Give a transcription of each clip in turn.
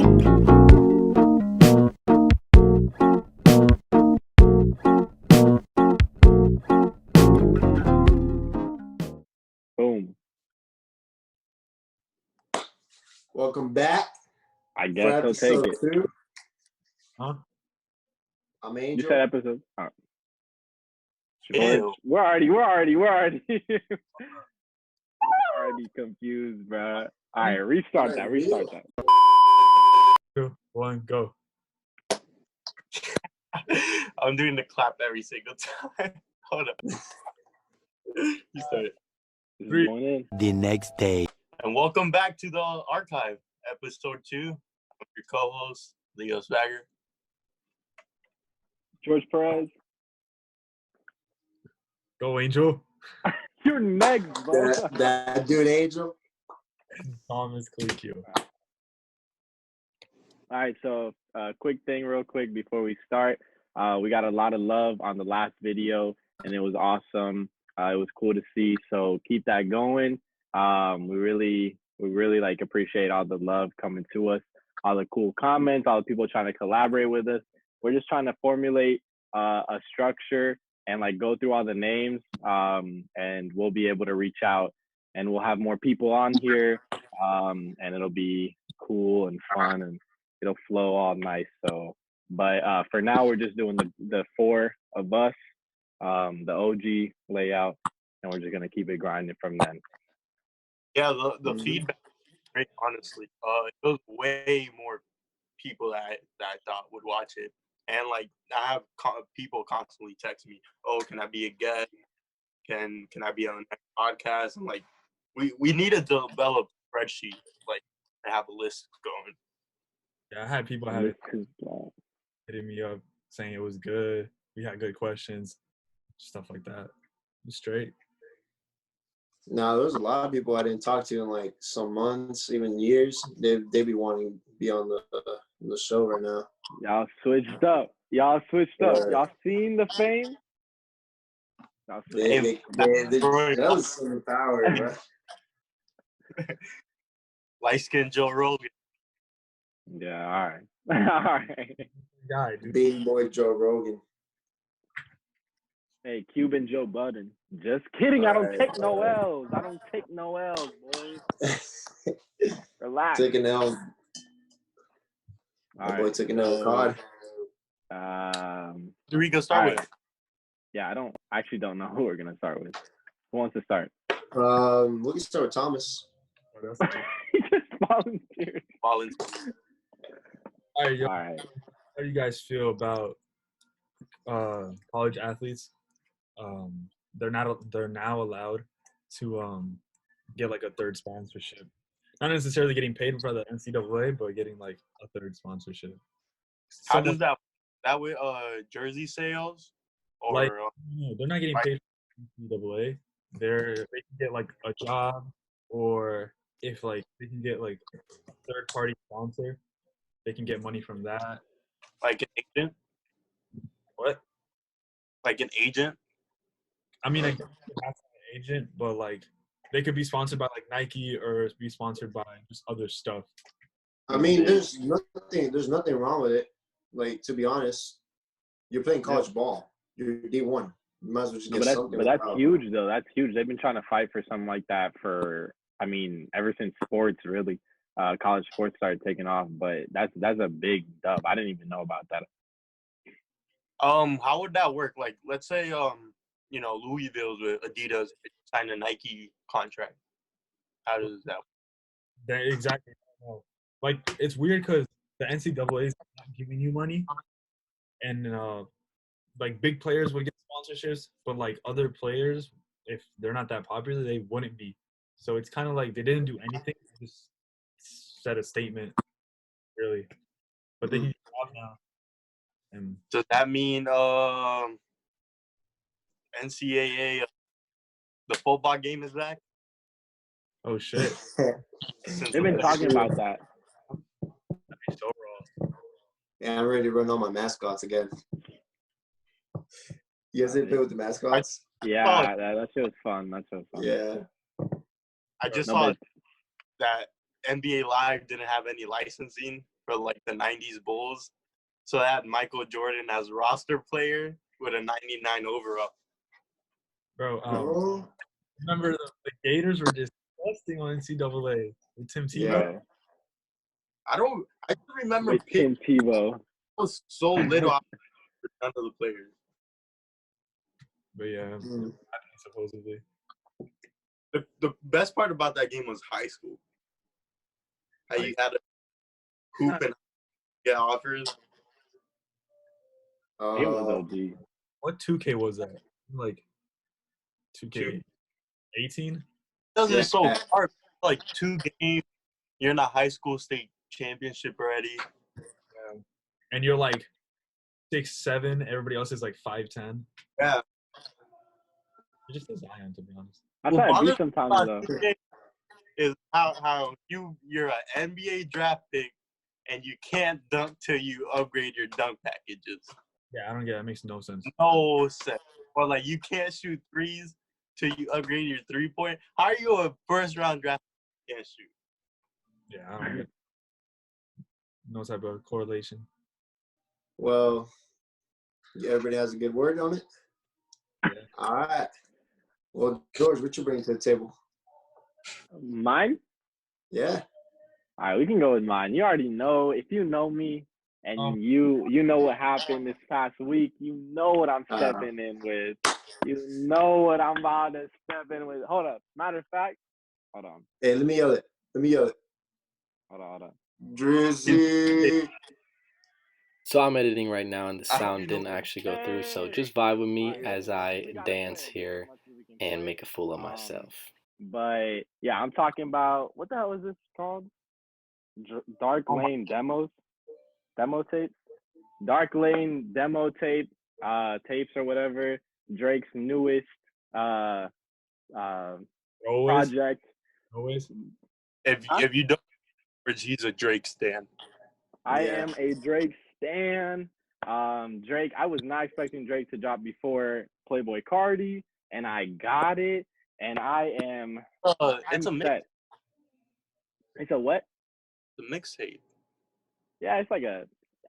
Boom. Welcome back. I guess he'll take it. 2. Huh? I'm You Angel. said episode. Oh. Ew. We're already already confused, bro. All right, restart that. 2, 1, go. I'm doing the clap every single time. Hold up. You started. This is Three. going in. The next day. And welcome back to the archive, episode 2. I'm your co-host, Leo Swagger. George Perez. Go, Angel. You're next, bro. That dude, Angel. Thomas Colicchio. All right, so quick thing real quick before we start. We got a lot of love on the last video, and it was awesome. It was cool to see, so keep that going. We really like appreciate all the love coming to us, all the cool comments, all the people trying to collaborate with us. We're just trying to formulate a structure and like go through all the names, and we'll be able to reach out, and we'll have more people on here, and it'll be cool and fun, and it'll flow all nice. So, but for now, we're just doing the 4 of us, the OG layout, and we're just gonna keep it grinding from then. Yeah, the feedback was great, honestly. It was way more people that I thought would watch it. And, like, I have people constantly text me, oh, can I be a guest? Can I be on the next podcast? I'm like, we need to develop a spreadsheet, like, and have a list going. Yeah, I had people hitting me up saying it was good. We had good questions, stuff like that. It was straight. No, there's a lot of people I didn't talk to in like some months, even years. They be wanting to be on the show right now. Y'all switched up. Y'all seen the fame? They jealous of the power, bro. Light-skinned Joe Rogan. Yeah, all right. All right. Guy, dude. Big boy Joe Rogan. Hey, Cuban Joe Budden. Just kidding. I don't take no L's. I don't take no L's, boys. Relax. Took an L. All That boy right, took an L card. Who we gonna start with? Yeah, I actually don't know who we're gonna start with. Who wants to start? We can start with Thomas. He just volunteered. All right, yo, All right. how do you guys feel about college athletes? They're now allowed to get like a third sponsorship. Not necessarily getting paid for the NCAA, but getting like a third sponsorship. How does that with jersey sales? Or Like, no, they're not getting paid for NCAA. They can get like a job, or if like they can get like a third party sponsor, they can get money from that. like an agent? What? Like an agent? I mean, I guess that's an agent, but like they could be sponsored by like Nike or be sponsored by just other stuff. I mean, there's nothing wrong with it. Like, to be honest, you're playing college ball. You're D1. You might as well just get something. But that's huge, though. That's huge. They've been trying to fight for something like that ever since sports, really. College sports started taking off, but that's a big dub. I didn't even know about that. How would that work? Like, let's say, Louisville's with Adidas signed a Nike contract. How does that work? Exactly. Like, it's weird because the NCAA is not giving you money, and like big players would get sponsorships, but like other players, if they're not that popular, they wouldn't be. So it's kind of like they didn't do anything, they just said a statement, really. But they can get off now. And Does that mean NCAA, the football game is back? oh shit, They've been talking about that. that'd be so raw. Yeah, I'm ready to run all my mascots again. You guys didn't play with the mascots? Yeah, that shit was fun. Yeah. I just saw that NBA Live didn't have any licensing for like the '90s Bulls. So I had Michael Jordan as roster player with a 99 overall. Bro, Oh, remember the Gators were disgusting on NCAA with Tim Tebow. Yeah. I just remember With Pitt Tim Tebow. was so little out for none of the players. But yeah, mm. supposedly. The best part about that game was high school. How you had to hoop and get offers. It was OG. What 2K was that? Like 2K18? Doesn't Yeah. so hard. Like 2 games, you're in a high school state championship already. Yeah. And you're like 6'7", everybody else is like 5'10". Yeah. You're just a Zion, to be honest. That's Well, how I bother be sometimes though. 2K is how you're an NBA draft pick and you can't dunk till you upgrade your dunk packages. Yeah, I don't get it. It makes no sense. No sense. Or like you can't shoot threes till you upgrade your 3-point. How are you a first round draft pick and can't shoot? Yeah, I don't get no type of correlation. Well, yeah, everybody has a good word on it. Yeah. All right. Well, George, what you bring to the table? Mine? Yeah. All right, we can go with mine. You already know. If you know me and you know what happened this past week, you know what I'm stepping in with. You know what I'm about to step in with. Hold up. Matter of fact, hold on. Hey, let me yell it. Hold on. Drizzy. So I'm editing right now, and the I hope sound you didn't don't- actually go through. So just vibe with me as I dance here and make a fool of myself. But yeah, I'm talking about, what the hell is this called? Dark Lane demo tapes. Dark Lane demo tape, tapes or whatever. Drake's newest project. Always. If you don't, he's a Drake stan. I am a Drake stan. Drake, I was not expecting Drake to drop before Playboy Cardi, and I got it, and I am. It's a mix. Set. It's a what? The mixtape. Yeah, it's like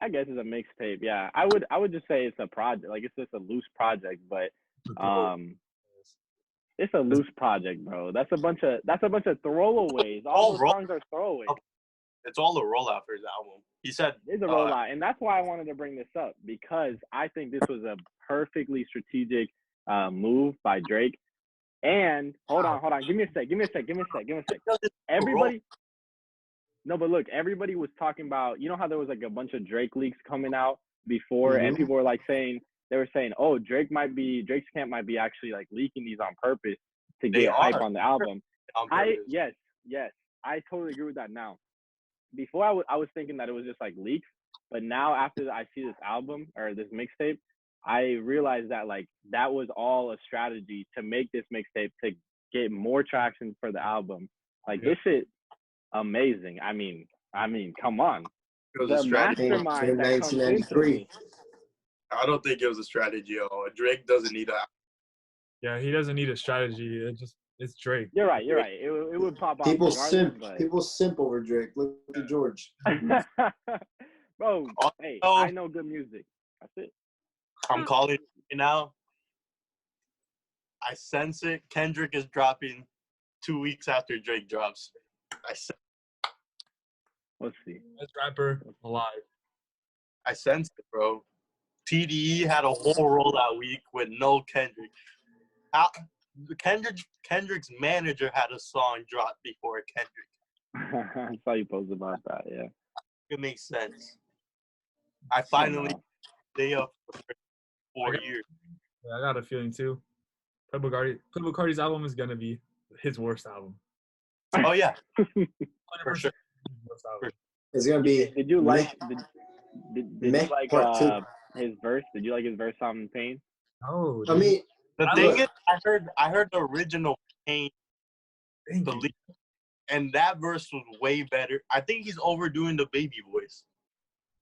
I guess it's a mixtape. Yeah, I would just say it's a project. Like it's just a loose project, but it's a loose project, bro. That's a bunch of throwaways. All the songs are throwaways. It's all a rollout for his album. He said it's a rollout, and that's why I wanted to bring this up, because I think this was a perfectly strategic move by Drake. And hold on, give me a sec. Everybody. No, but look, everybody was talking about, you know how there was like a bunch of Drake leaks coming out before, and people were like saying, oh, Drake's camp might be actually like leaking these on purpose to get hype on the album. Yes, I totally agree with that now. Before I was thinking that it was just like leaks, but now after I see this album or this mixtape, I realized that like that was all a strategy to make this mixtape to get more traction for the album. Like this shit, amazing. I mean, come on. It was a strategy. Mastermind that comes into me. I don't think it was a strategy at all. Drake doesn't need a. Yeah, he doesn't need a strategy. It's Drake. You're right. It would pop off. People simp over Drake. Look at George. Bro, hey, I know good music. That's it. I'm calling it now. I sense it. Kendrick is dropping 2 weeks after Drake drops. Let's see. Best rapper alive. I sense it, bro. TDE had a whole rollout week with no Kendrick. Kendrick's manager had a song drop before Kendrick. I saw you post about that, yeah. It makes sense. I finally stay up for 4 years. Yeah, I got a feeling too. Playboy Cardi's album is gonna be his worst album. Oh yeah, 100%. for sure. Worst album. It's gonna be. Did you like? Did you like part 2. his verse? Did you like his verse on Pain? Oh, I mean, the thing is, I heard the original Pain, and that verse was way better. I think he's overdoing the baby voice.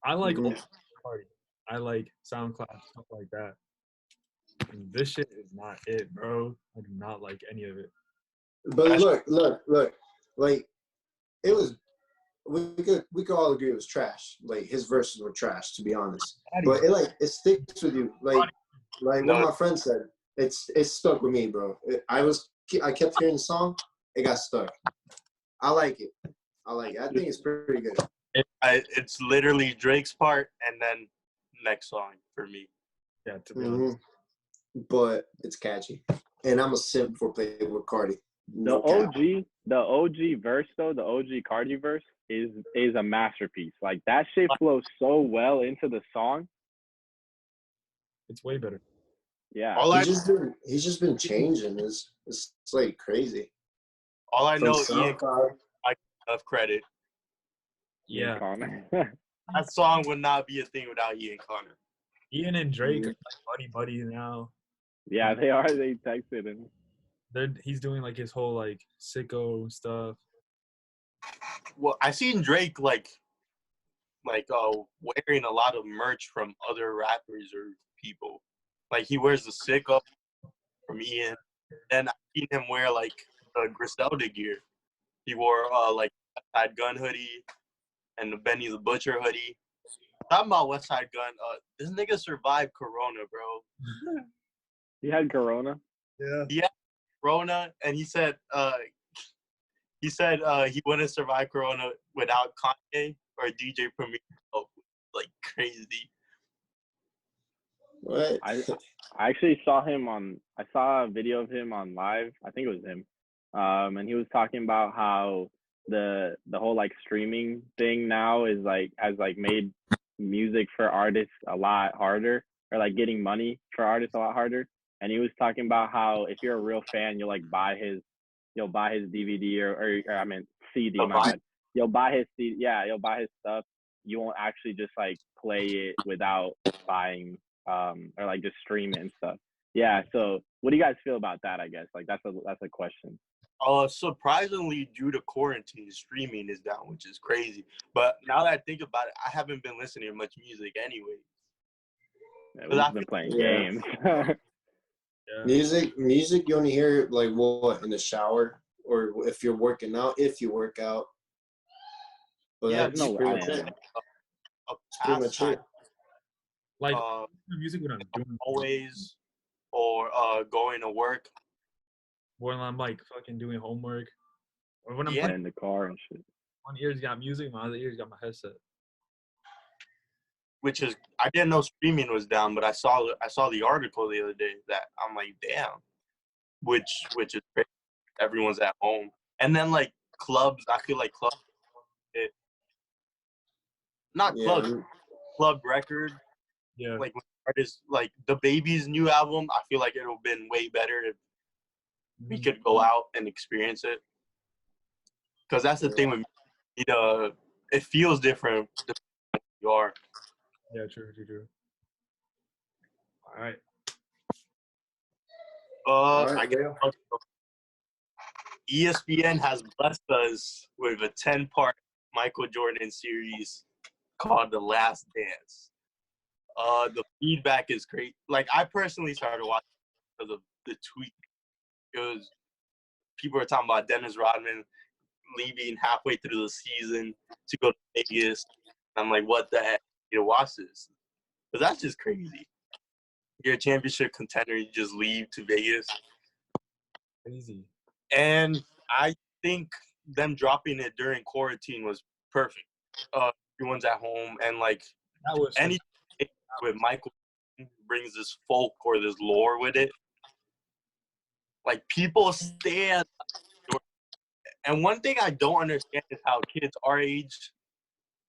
I like old Cardi. I like SoundCloud, stuff like that. And this shit is not it, bro. I do not like any of it. But look. Like, it was we could all agree it was trash. Like his verses were trash, to be honest. But it sticks with you. Like what my friend said, it stuck with me, bro. I kept hearing the song, it got stuck. I like it. I think it's pretty good. It's literally Drake's part and then next song for me. Yeah, to be honest. But it's catchy. And I'm a simp for Playboy Cardi. The OG verse though, the OG Cardi verse is a masterpiece. Like that shit flows so well into the song. It's way better. Yeah. He's just been changing. It's like crazy. All I know, Ian, I give enough credit. Yeah. That song would not be a thing without Ian Connor. Ian and Drake are like buddy now. Yeah, they are. They texted and he's doing like his whole like sicko stuff. Well, I seen Drake like wearing a lot of merch from other rappers or people. Like he wears the sicko from Ian, and I seen him wear like the Griselda gear. He wore like Westside Gun hoodie and the Benny the Butcher hoodie. Talking about Westside Gun, this nigga survived Corona, bro. He had Corona. Yeah. He had Corona, and he said he wouldn't survive Corona without Kanye or DJ Premier. Oh, like crazy. What? I actually saw a video of him on live. I think it was him. And he was talking about how the whole like streaming thing now is like has like made music for artists a lot harder, or like getting money for artists a lot harder. And he was talking about how if you're a real fan, you'll buy his DVD or I mean CD. You'll buy his CD. Yeah, you'll buy his stuff. You won't actually just like play it without buying or like just stream it and stuff. Yeah. So what do you guys feel about that? I guess like that's a question. Surprisingly, due to quarantine, streaming is down, which is crazy. But now that I think about it, I haven't been listening to much music anyway. Yeah, we've been playing games. Yeah. Music, you only hear like what in the shower or if you're working out, if you work out. But Yeah, that's no, pretty much it. Pretty much it. Like music when I'm doing always or going to work. When I'm like fucking doing homework, or when I'm in the car and shit. One ear's got music, my other ear's got my headset. Which is, I didn't know streaming was down, but I saw the article the other day that I'm like, damn, which is great. Everyone's at home, and then like clubs. I feel like clubs, club record. Yeah, like artists like the Baby's new album. I feel like it would have been way better if we could go out and experience it. Because that's the thing with me. It feels different than you are. Yeah, true. All right. I guess. ESPN has blessed us with a 10-part Michael Jordan series called The Last Dance. The feedback is great. Like, I personally started watching because of the tweet. It was people were talking about Dennis Rodman leaving halfway through the season to go to Vegas. I'm like, what the heck? You know, watch this. But that's just crazy. You're a championship contender, you just leave to Vegas. Crazy. And I think them dropping it during quarantine was perfect. Everyone's at home, and like anything with Michael brings this folk or this lore with it. Like people stand. And one thing I don't understand is how kids our age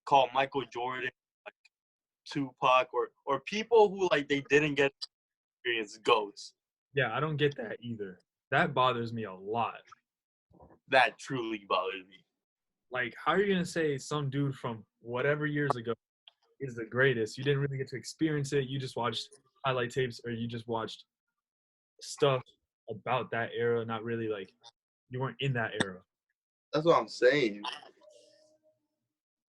call Michael Jordan like Tupac or people who like they didn't get experience GOATs. Yeah, I don't get that either. That bothers me a lot. That truly bothers me. Like, how are you gonna say some dude from whatever years ago is the greatest? You didn't really get to experience it. You just watched highlight tapes, or you just watched stuff about that era. Not really like you weren't in that era. That's what I'm saying.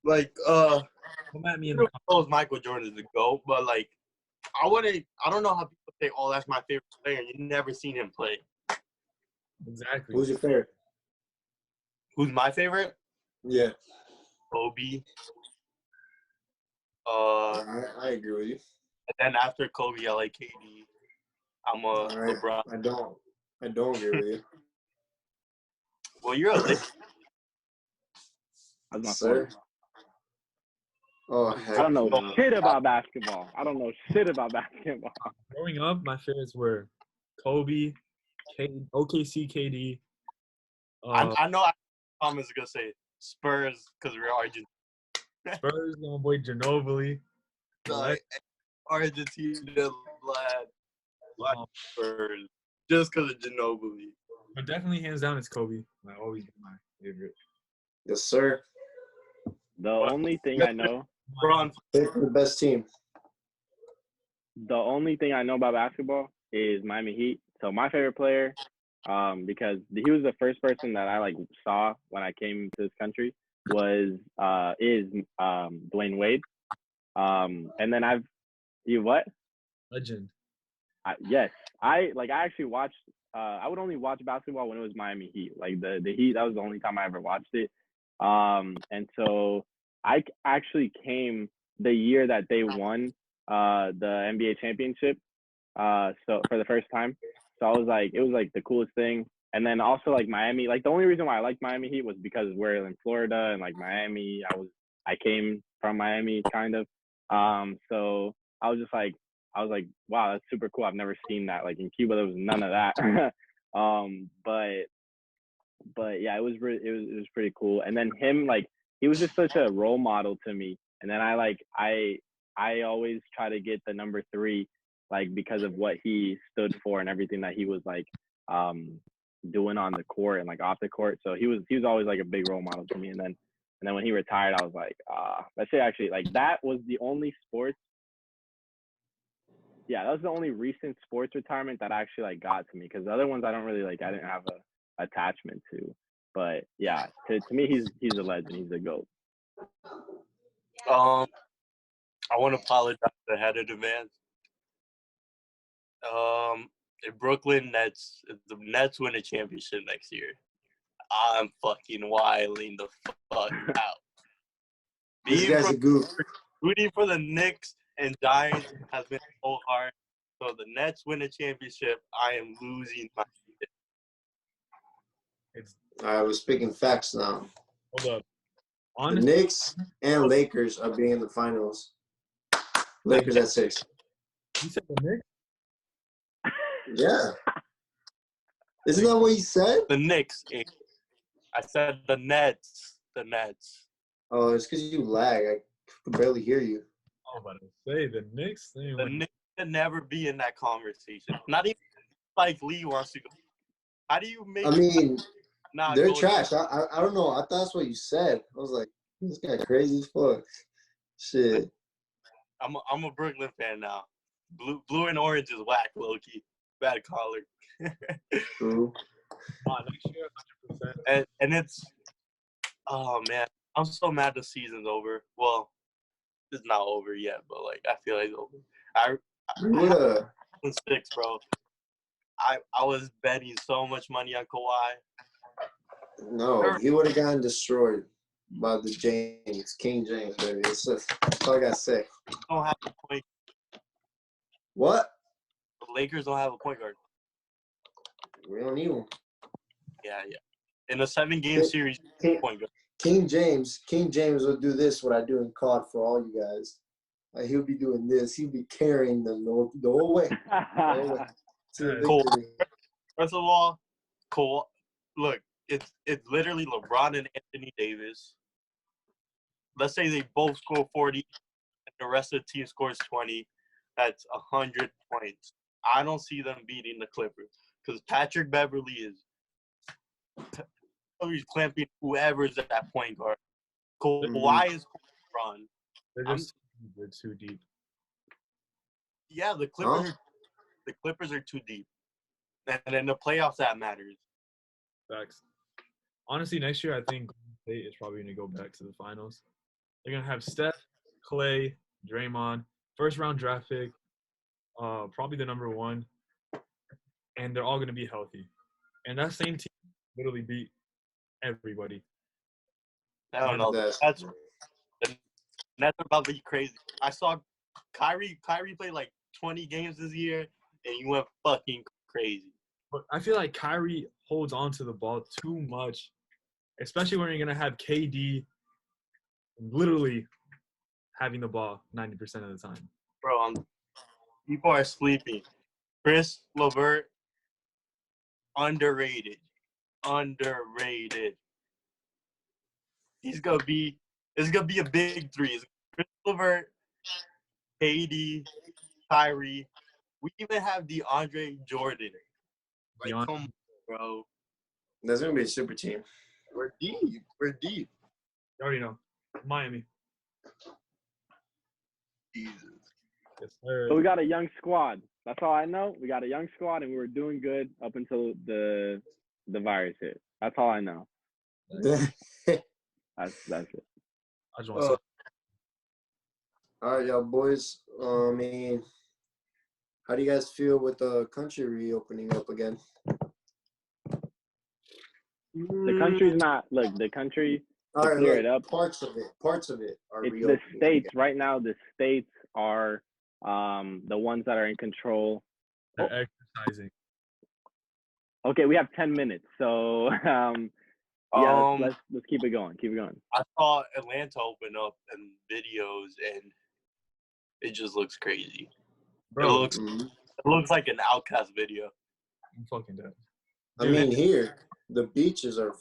Like, Come at me in the knows Michael Jordan is the GOAT, but like, I don't know how people say, "Oh, that's my favorite player." You've never seen him play. Exactly. Who's your favorite? Who's my favorite? Yeah. Kobe. I agree with you. And then after Kobe, I like KD. I'm a LeBron. I don't agree with you. Well, you're a Lakers. That's my Sir. point. Oh, I heck don't know no. shit about basketball. I don't know shit about basketball. Growing up, my favorites were Kobe, OKC, KD. I know Thomas is gonna say Spurs because we're Argentine. Spurs, my boy Ginobili. Argentina lad. Um, Spurs. Just because of Ginobili. but definitely hands down, it's Kobe. Like, always been my favorite. Yes, sir. The only thing I know, LeBron. Pick the best team. the only thing I know about basketball is Miami Heat. So my favorite player, because he was the first person that I like saw when I came to this country, is Dwayne Wade. And then you what? Legend. Yes, I actually watched. I would only watch basketball when it was Miami Heat. Like the Heat, that was the only time I ever watched it. And so I actually came the year that they won the NBA championship. So for the first time, so I was like, it was like the coolest thing. And then also like Miami, like the only reason why I liked Miami Heat was because we're in Florida and like Miami. I came from Miami kind of. So I was like, wow, that's super cool. I've never seen that. Like in Cuba, there was none of that. But yeah, it was pretty cool. And then him, like, he was just such a role model to me. And then I always try to get the number 3, like because of what he stood for and everything that he was like doing on the court and like off the court. So he was always like a big role model to me. And then when he retired, I was like, that shit actually, like, that was the only sports. Yeah, that was the only recent sports retirement that actually like got to me, because the other ones I don't really like. I didn't have a attachment to. But yeah, to me, he's a legend. He's a GOAT. I want to apologize ahead of the man. If Brooklyn Nets, if the Nets win a championship next year, I'm fucking wilding the fuck out. This guy's a goof. Rooting for the Knicks and Giants has been so hard. So the Nets win a championship, I am losing my shit. I was speaking facts now. Hold up. The Honestly, Knicks and Lakers are being in the finals. Lakers at 6. you said the Knicks? Yeah. Isn't that what you said? The Knicks. I said the Nets. The Nets. Oh, it's because you lag. I can barely hear you. I was about to say the Knicks. The Knicks can never be in that conversation. Not even Spike Lee wants to go. How do you make? I mean, they're go trash. I don't know. I thought that's what you said. I was like, this guy crazy as fuck. Shit. I'm a Brooklyn fan now. Blue and orange is whack, low key. Bad color. True. Next year, 100%. And it's, oh man, I'm so mad the season's over. Well, it's not over yet, but like I feel like it's over. I had 6, bro. I was betting so much money on Kawhi. No, he would have gotten destroyed by the King James, baby. It's just, that's all I got to say. Don't have a point. What? The Lakers don't have a point guard. We don't need one. Yeah. In a 7-game series, point guard. King James will do this, what I do in COD for all you guys. Like, he'll be doing this. He'll be carrying them the whole way. Cole, first of all, Cole, look, it's literally LeBron and Anthony Davis. Let's say they both score 40 and the rest of the team scores 20. That's 100 points. I don't see them beating the Clippers because Patrick Beverly is clamping whoever's at that point guard. Why is LeBron? They're too deep. Yeah, the Clippers are too deep. And in the playoffs, that matters. Facts. Honestly, next year, I think Golden State is probably going to go back to the finals. They're going to have Steph, Clay, Draymond, first-round draft pick, probably the number 1, and they're all going to be healthy. And that same team literally beat everybody. I don't know. That's about to be crazy. I saw Kyrie played like 20 games this year, and he went fucking crazy. But I feel like Kyrie holds on to the ball too much, especially when you're going to have KD literally having the ball 90% of the time. Bro, people are sleeping. Chris LeVert, underrated. It's gonna be a big three. It's Chris LeVert, KD, Kyrie. We even have DeAndre Jordan. Like, come on, bro. That's gonna be a super team. We're deep. You already know. Miami. Jesus. Yes, sir. So we got a young squad. That's all I know. We got a young squad, and we were doing good up until the virus hit. That's all I know. That's it. I just want to say. All right, y'all boys. I mean, how do you guys feel with the country reopening up again? The country's not. Look, the country. All right, clear it up. Parts of it are It's reopening. the states right now. The states are the ones that are in control. They're exercising. Okay, we have 10 minutes, so let's keep it going. Keep it going. I saw Atlanta open up in videos, and it just looks crazy. Bro, It looks like an Outcast video. I'm fucking dead. I mean, here the beaches are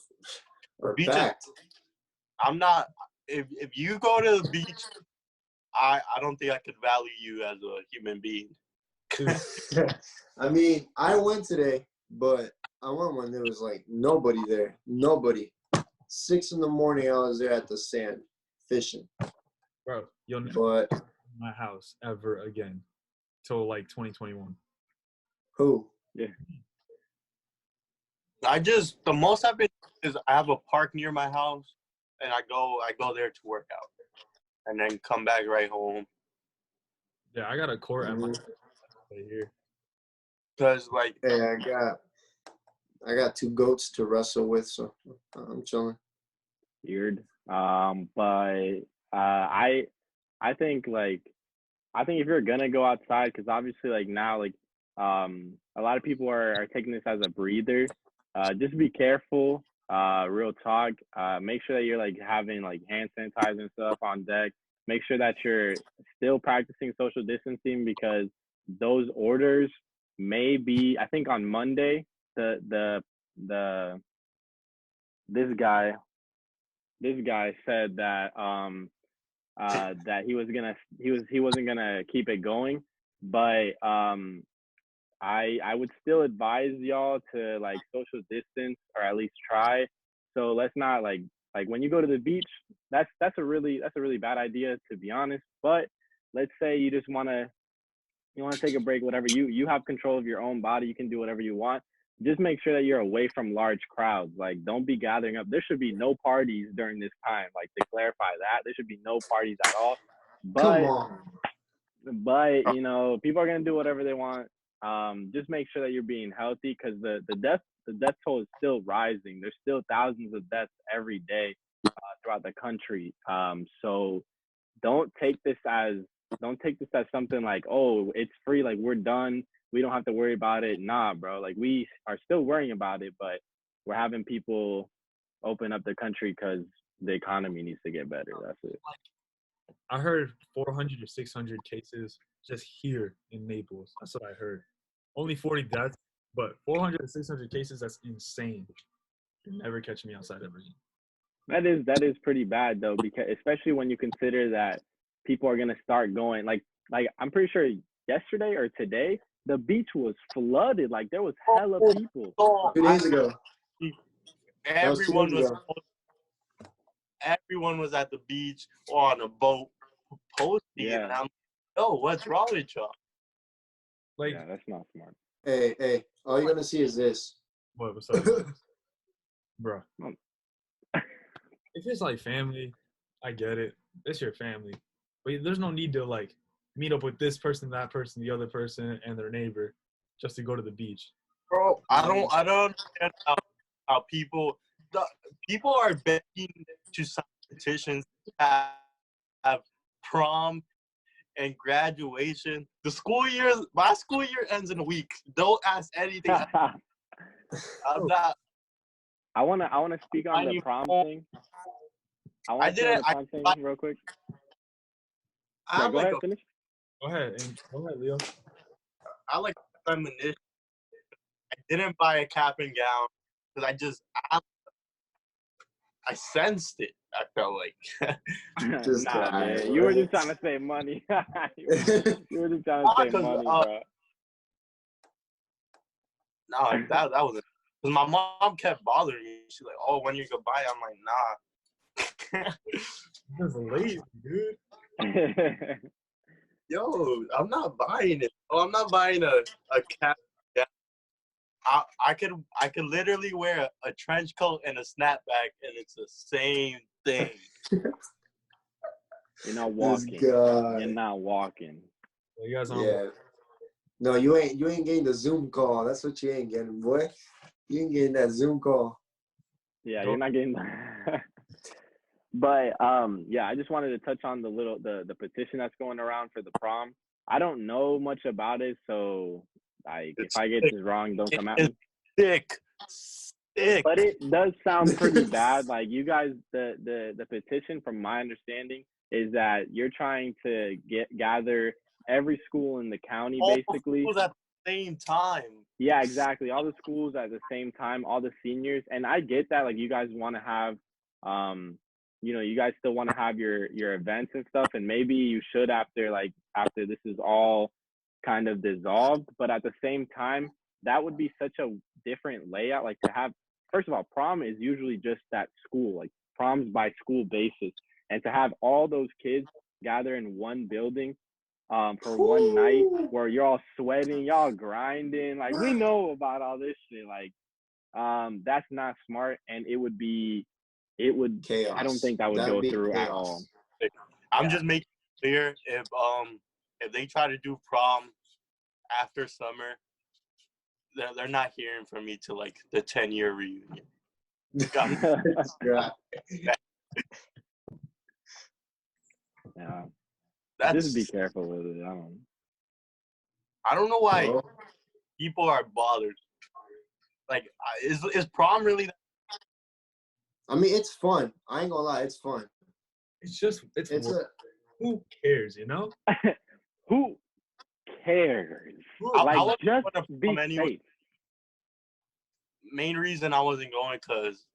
packed. I'm not. If you go to the beach, I don't think I could value you as a human being. I mean, I went today, but I went when there was like nobody there. Nobody. 6 a.m, I was there at the sand fishing. Bro, you'll never But my house ever again till like 2021. who? Yeah. The most I've been is I have a park near my house, and I go there to work out, and then come back right home. Yeah, I got a court at my right here. Cause like, Hey, I got 2 goats to wrestle with, so I'm chilling. Weird. But I think if you're gonna go outside, because obviously like now a lot of people are taking this as a breather. Just be careful. Real talk. Make sure that you're like having like hand sanitizer and stuff on deck. Make sure that you're still practicing social distancing, because those orders may be, I think on Monday, this guy said that that he wasn't gonna keep it going, but I would still advise y'all to like social distance, or at least try. So let's not like when you go to the beach, that's a really bad idea, to be honest. But let's say you just want to take a break, whatever, you have control of your own body, you can do whatever you want. Just make sure that you're away from large crowds. Like, don't be gathering up. There should be no parties during this time. Like, to clarify that, there should be no parties at all. Come on. But you know, people are gonna do whatever they want. Just make sure that you're being healthy, because the death toll is still rising. There's still thousands of deaths every day throughout the country. So don't take this as something like, oh, it's free, like we're done, we don't have to worry about it. Nah, bro. Like, we are still worrying about it, but we're having people open up the country because the economy needs to get better. That's it. I heard 400 or 600 cases just here in Naples. That's what I heard. Only 40 deaths, but 400 to 600 cases, that's insane. You'll never catch me outside ever again. That is pretty bad, though, because especially when you consider that people are going to start going, like I'm pretty sure yesterday or today, the beach was flooded. Like, there was hella people. 2 days ago. Everyone was at the beach or on a boat posting, and I'm like, oh, what's wrong with y'all? Like, yeah, that's not smart. Hey, all you're gonna see is this. what's up, bro? If it's like family, I get it. It's your family, but there's no need to like meet up with this person, that person, the other person, and their neighbor just to go to the beach. Bro, I don't understand how people are begging to sign petitions to have prom and graduation. My school year ends in a week. Don't ask anything. I'm not. I wanna speak on the prom thing. I want to speak on the prom thing real quick. Yeah, go ahead, finish. Go ahead, Leo. I like feminist. I didn't buy a cap and gown because I sensed it. I felt like. Man. You were just trying to save money. You were just trying to save money, bro. No, that was it. Because my mom kept bothering me. She's like, "Oh, when you could buy?" I'm like, "Nah." That's lazy, dude. Yo, I'm not buying it. Oh, I'm not buying a cap. Yeah. I could literally wear a trench coat and a snapback, and it's the same thing. You're not walking. You're not walking. Well, you guys yeah. No, you ain't getting the Zoom call. That's what you ain't getting, boy. You ain't getting that Zoom call. Yeah, you're not getting that. But yeah, I just wanted to touch on the petition that's going around for the prom. I don't know much about it, so like if I get this wrong, don't come at me. Sick. But it does sound pretty bad. Like you guys, the petition, from my understanding, is that you're trying to gather every school in the county, basically. All schools at the same time. Yeah, exactly. All the schools at the same time, all the seniors, and I get that. Like you guys want to have, you guys still want to have your events and stuff, and maybe you should after this is all kind of dissolved. But at the same time, that would be such a different layout. Like to have, first of all, prom is usually just at school, like proms by school basis, and to have all those kids gather in one building for one night where you're all sweating, y'all grinding, like we know about all this shit. Like that's not smart, and it would chaos. I don't think that would go through chaos at all. I'm just making it clear, if they try to do prom after summer, they're not hearing from me till like the 10-year reunion. Yeah. Just be careful with it. I don't know why people are bothered. Like, is prom really? I mean, it's fun. I ain't gonna lie, it's fun. Who cares, you know? Who cares? I just be safe. Main reason I wasn't going because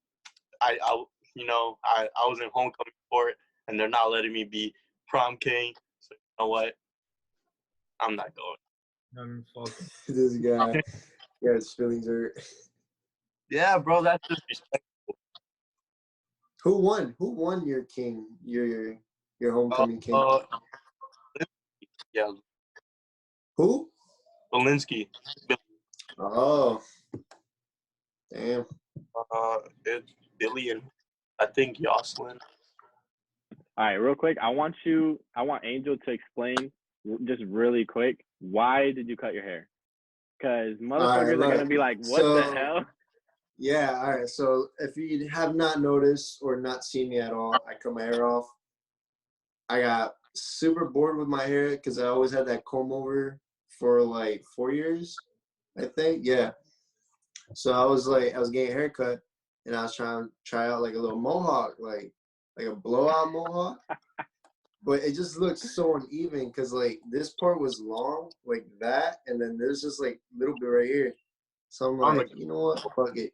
I was in homecoming for it, and they're not letting me be prom king. So you know what? I'm not going. This guy, yeah, his feelings hurt. Yeah, bro, that's disrespectful. Who won your king? Your homecoming king? Yeah. Who? Belinsky. Oh. Damn. It's Billy and I think Yoslin. All right, real quick. I want Angel to explain just really quick, why did you cut your hair? Because motherfuckers are going to be like, what the hell? Yeah, all right. So if you have not noticed or not seen me at all, I cut my hair off. I got super bored with my hair because I always had that comb over for like 4 years, I think. Yeah. So I was getting a haircut, and I was trying to try out like a little mohawk, like a blowout mohawk. But it just looked so uneven because like this part was long like that, and then there's just like a little bit right here. So I'm like, you know what? Fuck it.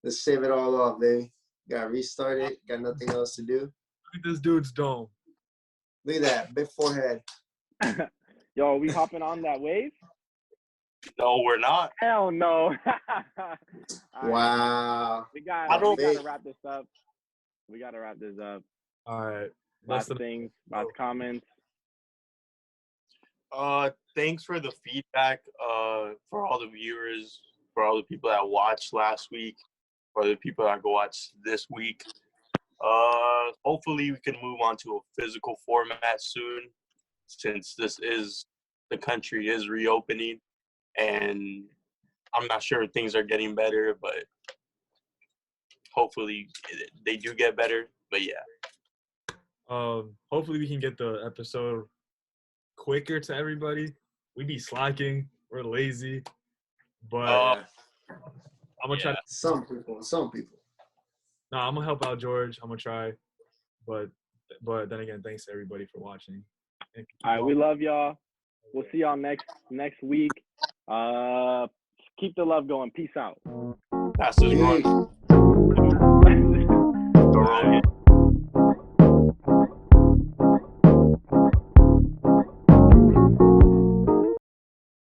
Let's save it all off, baby. Got restart it. Got nothing else to do. Look at this dude's dome. Look at that. Big forehead. Yo, are we hopping on that wave? No, we're not. Hell no. Wow. We gotta wrap this up. All right. Last comments. Thanks for the feedback. For all the viewers, for all the people that watched last week, for the people that go watch this week. Hopefully we can move on to a physical format soon, since the country is reopening, and I'm not sure if things are getting better, but hopefully they do get better. But yeah. Hopefully we can get the episode quicker to everybody. We be slacking. We're lazy. But I'm gonna try to. Some people. No, I'm gonna help out George. I'm gonna try. But then again, thanks to everybody for watching. All right, we love y'all. We'll see y'all next week. Keep the love going. Peace out. That's just Peace. wrong.